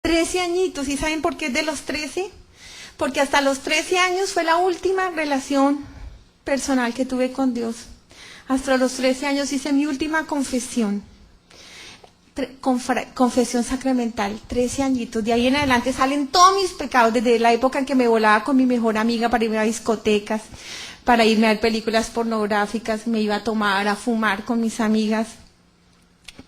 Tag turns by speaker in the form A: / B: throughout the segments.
A: 13 añitos. ¿Y saben por qué es de los 13? Porque hasta los 13 años fue la última relación personal que tuve con Dios. Hasta los 13 años hice mi última confesión. Confesión sacramental, 13 añitos. De ahí en adelante salen todos mis pecados, desde la época en que me volaba con mi mejor amiga para irme a discotecas, para irme a ver películas pornográficas, me iba a tomar, a fumar con mis amigas.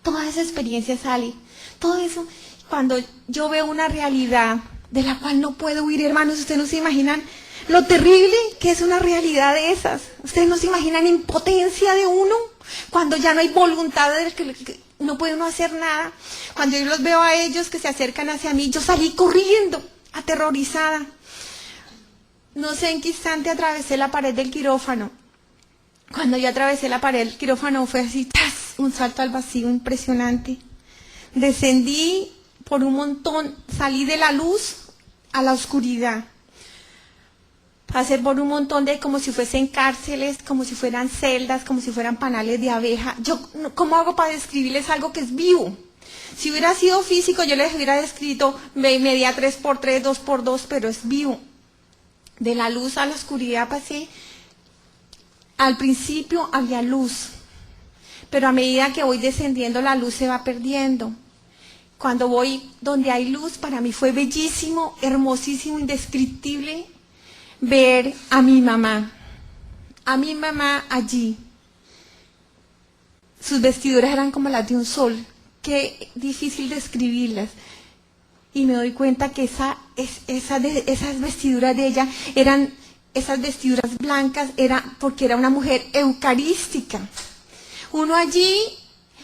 A: Toda esa experiencia sale, todo eso. Cuando yo veo una realidad de la cual no puedo huir, hermanos, ustedes no se imaginan lo terrible que es una realidad de esas. Ustedes no se imaginan impotencia de uno, cuando ya no hay voluntad de que no puede uno hacer nada. Cuando yo los veo a ellos que se acercan hacia mí, yo salí corriendo, aterrorizada. No sé en qué instante atravesé la pared del quirófano. Cuando yo atravesé la pared del quirófano fue así, ¡tas!, un salto al vacío impresionante. Descendí por un montón, salí de la luz a la oscuridad. Pasé por un montón de, como si fuesen cárceles, como si fueran celdas, como si fueran panales de abeja. Yo, ¿cómo hago para describirles algo que es vivo? Si hubiera sido físico, yo les hubiera descrito medía 3x3, 2x2, pero es vivo. De la luz a la oscuridad pasé. Al principio había luz, pero a medida que voy descendiendo, la luz se va perdiendo. Cuando voy donde hay luz, para mí fue bellísimo, hermosísimo, indescriptible ver a mi mamá allí. Sus vestiduras eran como las de un sol, qué difícil describirlas. Y me doy cuenta que esas vestiduras de ella eran, esas vestiduras blancas, porque era una mujer eucarística. Uno allí,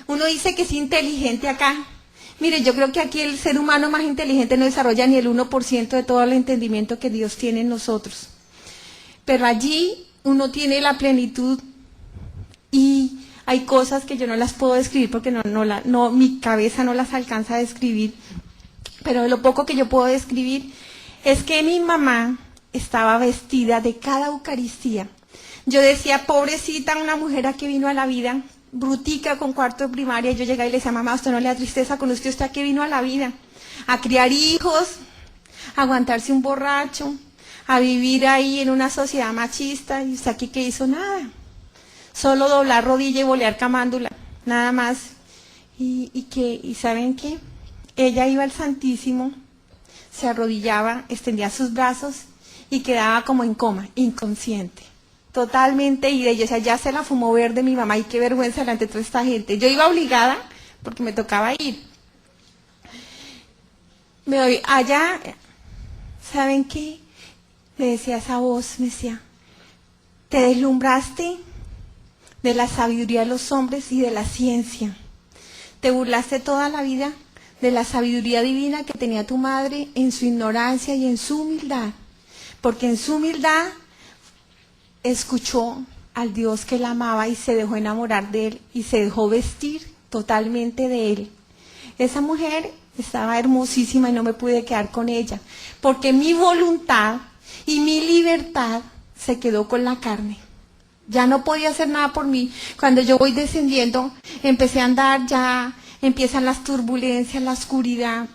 A: uno dice que es inteligente acá. Mire, yo creo que aquí el ser humano más inteligente no desarrolla ni el 1% de todo el entendimiento que Dios tiene en nosotros. Pero allí uno tiene la plenitud y hay cosas que yo no las puedo describir porque mi cabeza no las alcanza a describir. Pero lo poco que yo puedo describir es que mi mamá estaba vestida de cada Eucaristía. Yo decía, pobrecita, una mujer a que vino a la vida, brutica con cuarto de primaria. Yo llegaba y le decía, mamá, ¿a usted no le da tristeza con usted a qué vino a la vida? A criar hijos, a aguantarse un borracho, a vivir ahí en una sociedad machista. Y usted aquí que hizo nada, solo doblar rodilla y bolear camándula, nada más. ¿Y saben qué? Ella iba al Santísimo, se arrodillaba, extendía sus brazos y quedaba como en coma, inconsciente. Totalmente, y de ella, o sea, ya se la fumó verde mi mamá, y qué vergüenza delante de toda esta gente. Yo iba obligada, porque me tocaba ir. Me voy allá, ¿saben qué? Me decía esa voz, me decía, te deslumbraste de la sabiduría de los hombres y de la ciencia. Te burlaste toda la vida de la sabiduría divina que tenía tu madre en su ignorancia y en su humildad. Porque en su humildad escuchó al Dios que la amaba y se dejó enamorar de él y se dejó vestir totalmente de él. Esa mujer estaba hermosísima y no me pude quedar con ella, porque mi voluntad y mi libertad se quedó con la carne. Ya no podía hacer nada por mí. Cuando yo voy descendiendo, empecé a andar, ya empiezan las turbulencias, la oscuridad,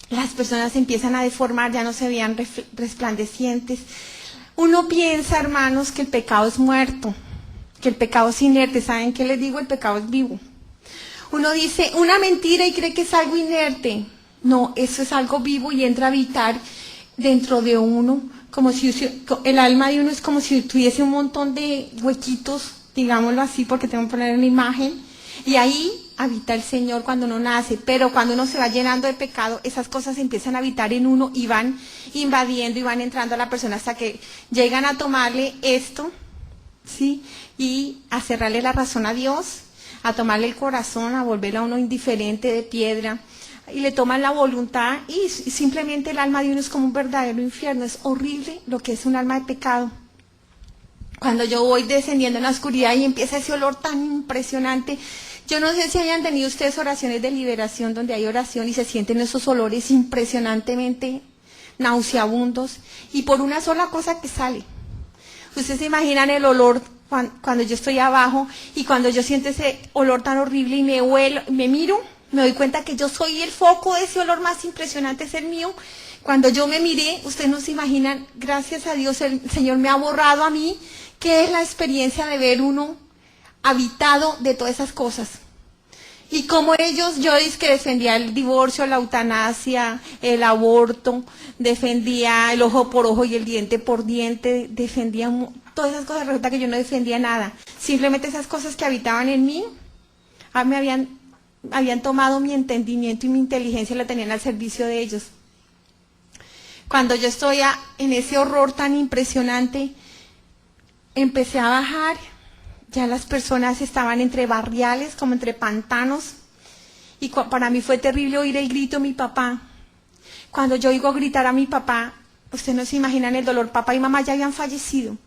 A: las personas se empiezan a deformar, ya no se veían resplandecientes. Uno piensa, hermanos, que el pecado es muerto, que el pecado es inerte. ¿Saben qué les digo? El pecado es vivo. Uno dice una mentira y cree que es algo inerte. No, eso es algo vivo y entra a habitar dentro de uno, como si el alma de uno es como si tuviese un montón de huequitos, digámoslo así, porque tengo que poner una imagen, y ahí habita el Señor cuando uno nace. Pero cuando uno se va llenando de pecado, esas cosas empiezan a habitar en uno y van invadiendo y van entrando a la persona hasta que llegan a tomarle esto, ¿sí? Y a cerrarle la razón a Dios, a tomarle el corazón, a volverlo a uno indiferente, de piedra, y le toman la voluntad y simplemente el alma de uno es como un verdadero infierno. Es horrible lo que es un alma de pecado. Cuando yo voy descendiendo en la oscuridad y empieza ese olor tan impresionante, yo no sé si hayan tenido ustedes oraciones de liberación donde hay oración y se sienten esos olores impresionantemente nauseabundos y por una sola cosa que sale. Ustedes se imaginan el olor cuando yo estoy abajo y cuando yo siento ese olor tan horrible y me miro Me doy cuenta que yo soy el foco de ese olor más impresionante, es el mío. Cuando yo me miré, ustedes no se imaginan, gracias a Dios el Señor me ha borrado a mí, qué es la experiencia de ver uno habitado de todas esas cosas. Y como ellos, yo dije que defendía el divorcio, la eutanasia, el aborto, defendía el ojo por ojo y el diente por diente, defendía todas esas cosas. Resulta que yo no defendía nada. Simplemente esas cosas que habitaban en mí, me habían tomado mi entendimiento y mi inteligencia y la tenían al servicio de ellos. Cuando yo estoy en ese horror tan impresionante, empecé a bajar, ya las personas estaban entre barriales, como entre pantanos, y para mí fue terrible oír el grito de mi papá. Cuando yo oigo gritar a mi papá, ustedes no se imaginan el dolor, papá y mamá ya habían fallecido.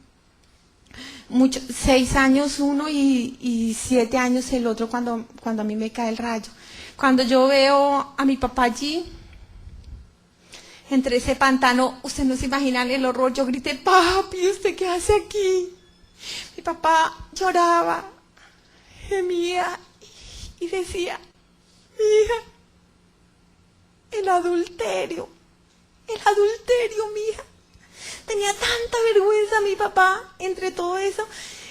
A: 6 años uno y 7 años el otro cuando a mí me cae el rayo. Cuando yo veo a mi papá allí, entre ese pantano, ustedes no se imaginan el horror, yo grité, papi, ¿usted qué hace aquí? Mi papá lloraba, gemía y decía, mi hija, el adulterio, mi hija. Tenía tanta vergüenza mi papá entre todo eso.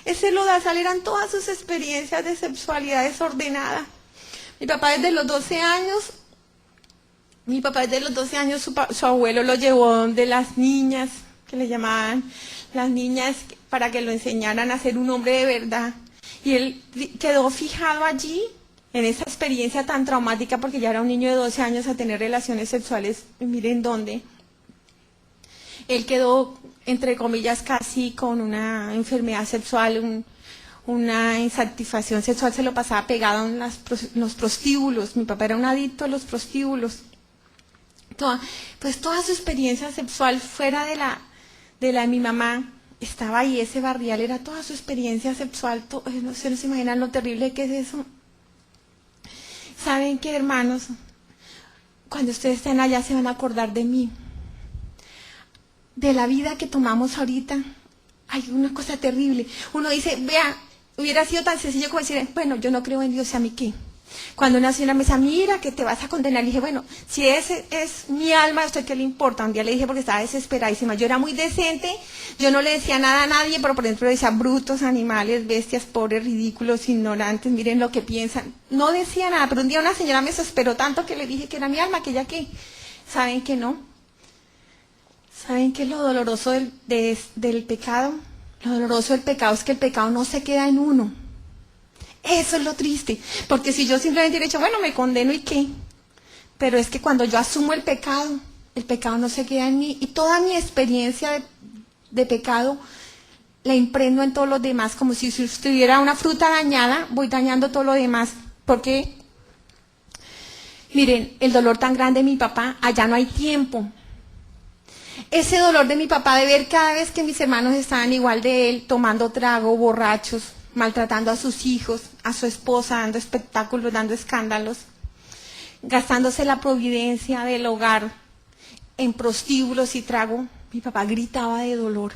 A: Ese lodazal eran todas sus experiencias de sexualidad desordenada. Mi papá desde los 12 años, su abuelo lo llevó donde las niñas, que le llamaban las niñas, para que lo enseñaran a ser un hombre de verdad. Y él quedó fijado allí, en esa experiencia tan traumática, porque ya era un niño de 12 años a tener relaciones sexuales, miren dónde. Él quedó, entre comillas, casi con una enfermedad sexual, una insatisfacción sexual, se lo pasaba pegado en los prostíbulos. Mi papá era un adicto a los prostíbulos. Pues toda su experiencia sexual fuera de la de mi mamá estaba ahí, ese barrial era toda su experiencia sexual. No se imaginan lo terrible que es eso. ¿Saben qué, hermanos? Cuando ustedes estén allá se van a acordar de mí. De la vida que tomamos ahorita, hay una cosa terrible. Uno dice, vea, hubiera sido tan sencillo como decir, bueno, yo no creo en Dios, ¿a mí qué? Cuando una señora me decía, mira, que te vas a condenar, le dije, bueno, si ese es mi alma, ¿a usted qué le importa? Un día le dije porque estaba desesperadísima. Yo era muy decente, yo no le decía nada a nadie, pero por ejemplo le decía, brutos, animales, bestias, pobres, ridículos, ignorantes, miren lo que piensan. No decía nada, pero un día una señora me desesperó tanto que le dije que era mi alma, que ella qué. ¿Saben que no? ¿Saben qué es lo doloroso del pecado? Lo doloroso del pecado es que el pecado no se queda en uno. Eso es lo triste, porque si yo simplemente hubiera dicho, bueno, me condeno y qué, pero es que cuando yo asumo el pecado no se queda en mí, y toda mi experiencia de pecado la imprendo en todos los demás, como si estuviera una fruta dañada, voy dañando todo lo demás, porque, miren, el dolor tan grande de mi papá, allá no hay tiempo. Ese dolor de mi papá de ver cada vez que mis hermanos estaban igual de él, tomando trago, borrachos, maltratando a sus hijos, a su esposa, dando espectáculos, dando escándalos, gastándose la providencia del hogar en prostíbulos y trago, mi papá gritaba de dolor.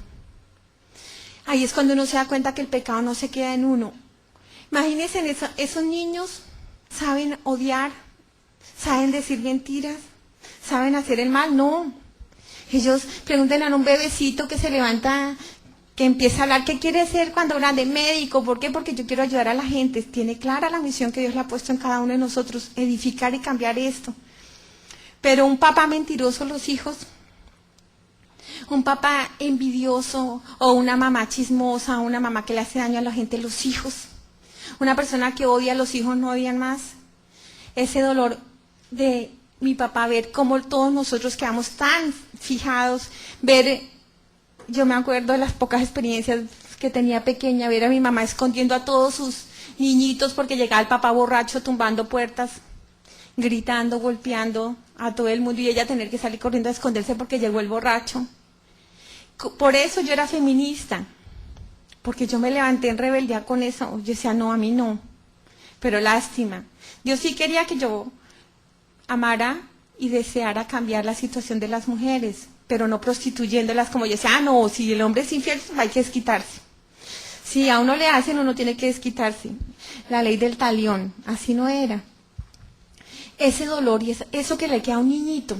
A: Ahí es cuando uno se da cuenta que el pecado no se queda en uno. Imagínense, esos niños saben odiar, saben decir mentiras, saben hacer el mal, no. Ellos preguntan a un bebecito que se levanta, que empieza a hablar, ¿qué quiere ser cuando grande? Médico. ¿Por qué? Porque yo quiero ayudar a la gente. Tiene clara la misión que Dios le ha puesto en cada uno de nosotros, edificar y cambiar esto. Pero un papá mentiroso, los hijos, un papá envidioso, o una mamá chismosa, una mamá que le hace daño a la gente, los hijos. Una persona que odia a los hijos no odian más. Ese dolor de mi papá, ver cómo todos nosotros quedamos tan fijados, yo me acuerdo de las pocas experiencias que tenía pequeña, ver a mi mamá escondiendo a todos sus niñitos porque llegaba el papá borracho tumbando puertas, gritando, golpeando a todo el mundo y ella tener que salir corriendo a esconderse porque llegó el borracho. Por eso yo era feminista, porque yo me levanté en rebeldía con eso. Yo decía, no, a mí no, pero lástima. Dios sí quería que yo amara y deseara cambiar la situación de las mujeres, pero no prostituyéndolas como yo decía, no, si el hombre es infiel, hay que desquitarse. Si a uno le hacen, uno tiene que desquitarse. La ley del talión, así no era. ese dolor y eso que le queda a un niñito,